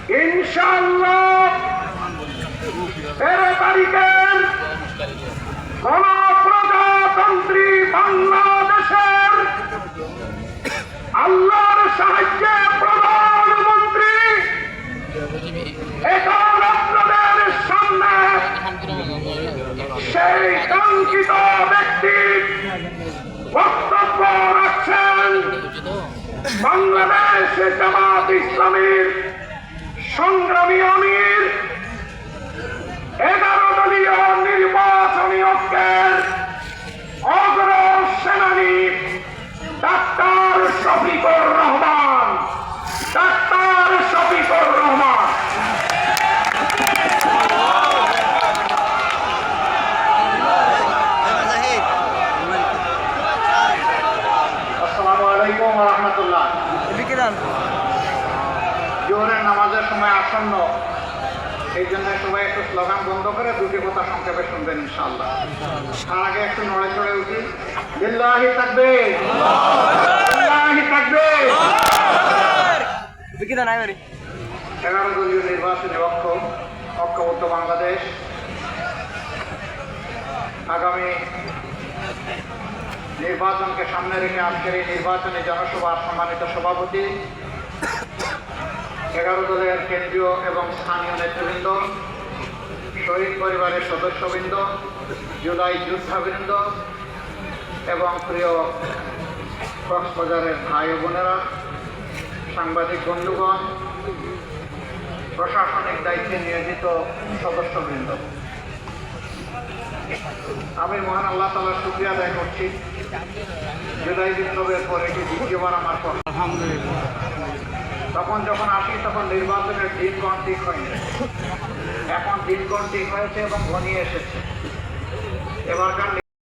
ইনশাআল্লাহ 13 তারিখের গণপ্রজাতন্ত্রী বাংলাদেশের আল্লাহর সাহায্যে প্রধানমন্ত্রী এখন আপনাদের সামনে সেই কাঙ্ক্ষিত ব্যক্তির বক্তব্য রাখছেন বাংলাদেশ জামাত ইসলামীর সংগ্রামী আমির 11 দলীয় নির্বাচনী ঐক্যের অগ্র সেনানী ডাক্তার শফিকুর রহমান। ডাক্তার শফিকুর রহমান। আসসালামু আলাইকুম ওয়া রাহমাতুল্লাহ। জোহরের নামাজের সময় আসন্ন, এই জন্য সবাই একটু স্লোগান বন্ধ করে দুটি কথা সংক্ষেপে শুনবেন ইনশাআল্লাহ। তার আগে একটু নড়ে চড়ে উঠি। লিল্লাহি তাকবীর, লিল্লাহি তাকবীর। 11 দলীয় নির্বাচনী ঐক্যবদ্ধ বাংলাদেশ আগামী নির্বাচনকে সামনে রেখে আজকের এই নির্বাচনী জনসভার সম্মানিত সভাপতি, 11 দলের কেন্দ্রীয় এবং স্থানীয় নেতৃবৃন্দ, শহীদ পরিবারের সদস্যবৃন্দ, জুলাই যোদ্ধাবৃন্দ এবং প্রিয় কক্সবাজারের ভাই ও বোনেরা, সাংবাদিক বন্ধুগণ, প্রশাসনিক দায়িত্বে নিয়োজিত সদস্যবৃন্দ, আমি মহান আল্লাহ তাআলার শুকরিয়া আদায় করছি। জুলাই বিপ্লবের পর এটি দ্বিতীয়বার আমার পর। আলহামদুলিল্লাহ। তখন যখন আসি তখন নির্বাচনের দিনক্ষণ ঠিক হয়নি, এখন দিনক্ষণ ঠিক হয়েছে এবং ঘনিয়ে এসেছে। এবারকার